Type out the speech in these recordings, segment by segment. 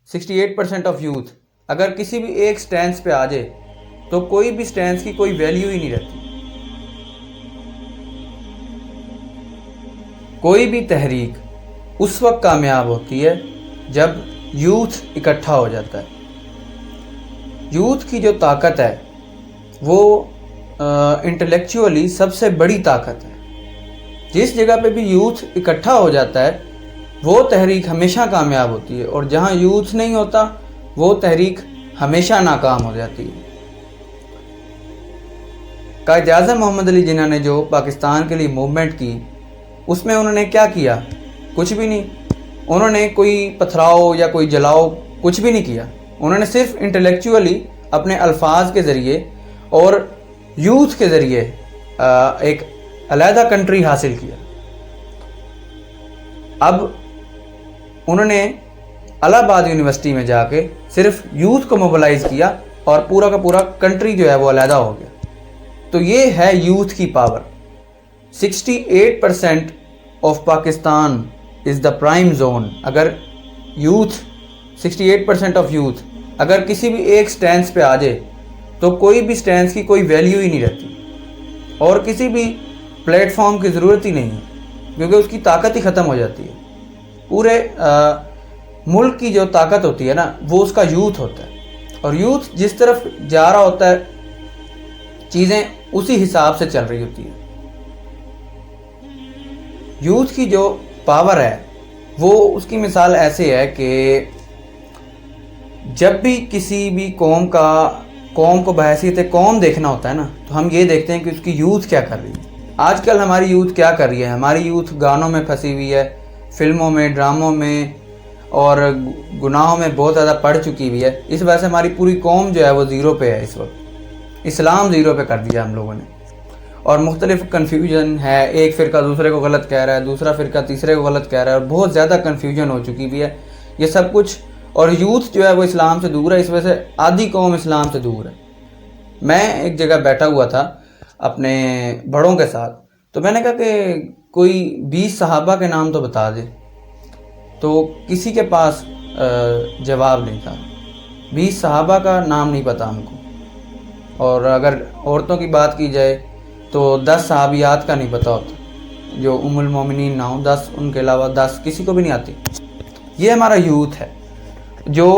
68% of youth اگر کسی بھی ایک سٹینس پہ آ جائے تو کوئی بھی سٹینس کی کوئی ویلیو ہی نہیں رہتی. کوئی بھی تحریک اس وقت کامیاب ہوتی ہے جب یوتھ اکٹھا ہو جاتا ہے. یوتھ کی جو طاقت ہے وہ انٹلیکچولی سب سے بڑی طاقت ہے. جس جگہ پہ بھی یوتھ اکٹھا ہو جاتا ہے وہ تحریک ہمیشہ کامیاب ہوتی ہے، اور جہاں یوتھ نہیں ہوتا وہ تحریک ہمیشہ ناکام ہو جاتی ہے. قائد اعظم محمد علی جناح نے جو پاکستان کے لیے موومنٹ کی اس میں انہوں نے کیا کیا؟ کچھ بھی نہیں. انہوں نے کوئی پتھراؤ یا کوئی جلاؤ کچھ بھی نہیں کیا. انہوں نے صرف انٹلیکچولی اپنے الفاظ کے ذریعے اور یوتھ کے ذریعے ایک علیحدہ کنٹری حاصل کیا. اب انہوں نے الہ آباد یونیورسٹی میں جا کے صرف یوتھ کو موبلائز کیا اور پورا کا پورا کنٹری جو ہے وہ علیحدہ ہو گیا. تو یہ ہے یوتھ کی power. 68% of Pakistan is the prime zone. اگر یوتھ 68% آف یوتھ اگر کسی بھی ایک سٹینس پہ آ جائے تو کوئی بھی سٹینس کی کوئی ویلیو ہی نہیں رہتی، اور کسی بھی پلیٹ فارم کی ضرورت ہی نہیں ہے، کیونکہ اس کی طاقت ہی ختم ہو جاتی ہے. پورے ملک کی جو طاقت ہوتی ہے نا وہ اس کا یوتھ ہوتا ہے، اور یوتھ جس طرف جا رہا ہوتا ہے چیزیں اسی حساب سے چل رہی ہوتی ہیں. یوتھ کی جو پاور ہے وہ اس کی مثال ایسے ہے کہ جب بھی کسی بھی قوم کو بحیثیت قوم دیکھنا ہوتا ہے نا تو ہم یہ دیکھتے ہیں کہ اس کی یوتھ کیا کر رہی ہے. آج کل ہماری یوتھ کیا کر رہی ہے؟ ہماری یوتھ گانوں میں پھنسی ہوئی ہے، فلموں میں، ڈراموں میں اور گناہوں میں بہت زیادہ پڑ چکی ہوئی ہے. اس وجہ سے ہماری پوری قوم جو ہے وہ زیرو پہ ہے. اس وقت اسلام زیرو پہ کر دیا ہم لوگوں نے، اور مختلف کنفیوژن ہے. ایک فرقہ دوسرے کو غلط کہہ رہا ہے، دوسرا فرقہ تیسرے کو غلط کہہ رہا ہے، اور بہت زیادہ کنفیوژن ہو چکی ہوئی ہے یہ سب کچھ. اور یوتھ جو ہے وہ اسلام سے دور ہے، اس وجہ سے آدھی قوم اسلام سے دور ہے. میں ایک جگہ بیٹھا ہوا تھا اپنے بڑوں کے ساتھ، تو میں نے کہا کہ کوئی 20 صحابہ کے نام تو بتا دے. تو کسی کے پاس جواب نہیں تھا. 20 صحابہ کا نام نہیں پتہ ہم کو. اور اگر عورتوں کی بات کی جائے تو 10 صحابیات کا نہیں پتہ ہوتا جو ام المومنین نہ ہوں. 10 ان کے علاوہ 10 کسی کو بھی نہیں آتی. یہ ہمارا یوتھ ہے جو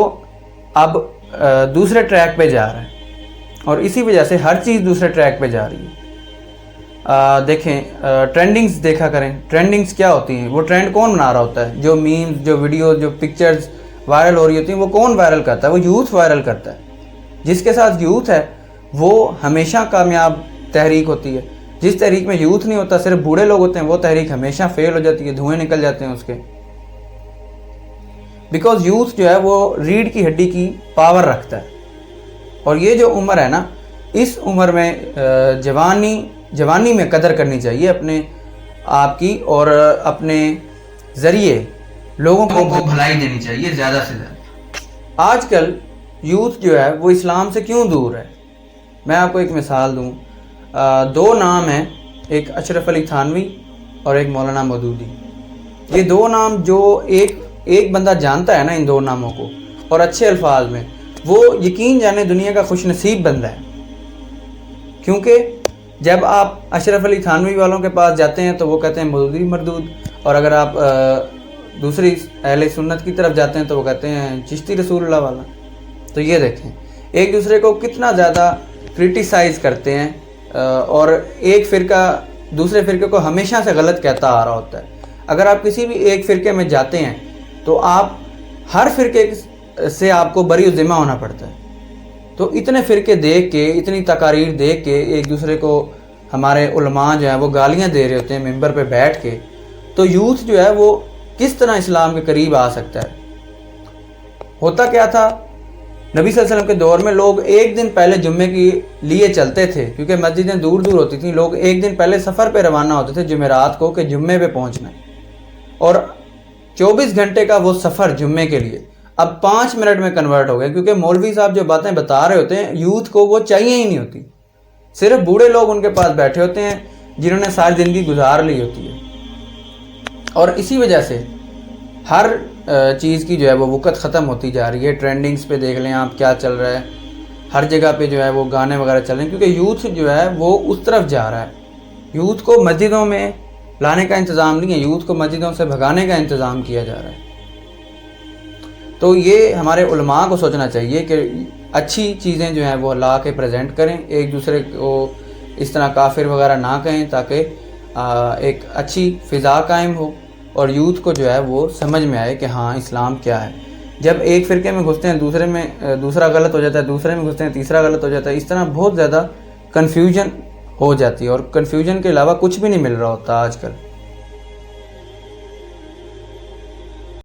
اب دوسرے ٹریک پہ جا رہا ہے، اور اسی وجہ سے ہر چیز دوسرے ٹریک پہ جا رہی ہے. دیکھیں ٹرینڈنگز دیکھا کریں. ٹرینڈنگز کیا ہوتی ہیں؟ وہ ٹرینڈ کون بنا رہا ہوتا ہے؟ جو میمز، جو ویڈیو، جو پکچرز وائرل ہو رہی ہوتی ہیں وہ کون وائرل کرتا ہے؟ وہ یوتھ وائرل کرتا ہے. جس کے ساتھ یوتھ ہے وہ ہمیشہ کامیاب تحریک ہوتی ہے. جس تحریک میں یوتھ نہیں ہوتا، صرف بوڑھے لوگ ہوتے ہیں، وہ تحریک ہمیشہ فیل ہو جاتی ہے، دھوئیں نکل جاتے ہیں اس کے. بیکاز یوتھ جو ہے وہ ریڑھ کی ہڈی کی پاور رکھتا ہے. اور یہ جو عمر ہے نا، اس عمر میں جوانی میں قدر کرنی چاہیے اپنے آپ کی، اور اپنے ذریعے لوگوں کو بھلائی دینی چاہیے زیادہ سے زیادہ. آج کل یوتھ جو ہے وہ اسلام سے کیوں دور ہے؟ میں آپ کو ایک مثال دوں. 2 نام ہیں، ایک اشرف علی تھانوی اور ایک مولانا مودودی. یہ 2 نام جو ایک بندہ جانتا ہے نا ان 2 ناموں کو اور اچھے الفاظ میں، وہ یقین جانے دنیا کا خوش نصیب بندہ ہے. کیونکہ جب آپ اشرف علی تھانوی والوں کے پاس جاتے ہیں تو وہ کہتے ہیں مودودی مردود، اور اگر آپ دوسری اہل سنت کی طرف جاتے ہیں تو وہ کہتے ہیں چشتی رسول اللہ والا. تو یہ دیکھیں ایک دوسرے کو کتنا زیادہ کرٹیسائز کرتے ہیں، اور ایک فرقہ دوسرے فرقے کو ہمیشہ سے غلط کہتا آ رہا ہوتا ہے. اگر آپ کسی بھی ایک فرقے میں جاتے ہیں تو آپ ہر فرقے سے آپ کو بری ذمہ ہونا پڑتا ہے. تو اتنے فرقے دیکھ کے، اتنی تقاریر دیکھ کے ایک دوسرے کو ہمارے علماء جو ہیں وہ گالیاں دے رہے ہوتے ہیں ممبر پہ بیٹھ کے، تو یوتھ جو ہے وہ کس طرح اسلام کے قریب آ سکتا ہے؟ ہوتا کیا تھا؟ نبی صلی اللہ علیہ وسلم کے دور میں لوگ ایک دن پہلے جمعے کے لیے چلتے تھے، کیونکہ مسجدیں دور دور ہوتی تھیں. لوگ ایک دن پہلے سفر پہ روانہ ہوتے تھے جمعرات کو کہ جمعے پہ پہنچنا ہے، اور 24 گھنٹے کا وہ سفر جمعے کے لیے اب 5 منٹ میں کنورٹ ہو گیا. کیونکہ مولوی صاحب جو باتیں بتا رہے ہوتے ہیں یوتھ کو وہ چاہیے ہی نہیں ہوتی. صرف بوڑھے لوگ ان کے پاس بیٹھے ہوتے ہیں جنہوں نے ساری زندگی گزار لی ہوتی ہے. اور اسی وجہ سے ہر چیز کی جو ہے وہ وقت ختم ہوتی جا رہی ہے. ٹرینڈنگز پہ دیکھ لیں آپ کیا چل رہا ہے, ہر جگہ پہ جو ہے وہ گانے وغیرہ چل رہے ہیں, کیونکہ یوتھ جو ہے وہ اس طرف جا رہا ہے. یوتھ کو مسجدوں میں لانے کا انتظام نہیں ہے, یوتھ کو مسجدوں سے بھگانے کا انتظام کیا جا رہا ہے. تو یہ ہمارے علماء کو سوچنا چاہیے کہ اچھی چیزیں جو ہیں وہ لا کے پریزنٹ کریں, ایک دوسرے کو اس طرح کافر وغیرہ نہ کہیں, تاکہ ایک اچھی فضا قائم ہو اور یوتھ کو جو ہے وہ سمجھ میں آئے کہ ہاں اسلام کیا ہے. جب ایک فرقے میں گھستے ہیں دوسرے میں دوسرا غلط ہو جاتا ہے, دوسرے میں گھستے ہیں تیسرا غلط ہو جاتا ہے, اس طرح بہت زیادہ کنفیوژن ہو جاتی ہے, اور کنفیوژن کے علاوہ کچھ بھی نہیں مل رہا ہوتا آج کل.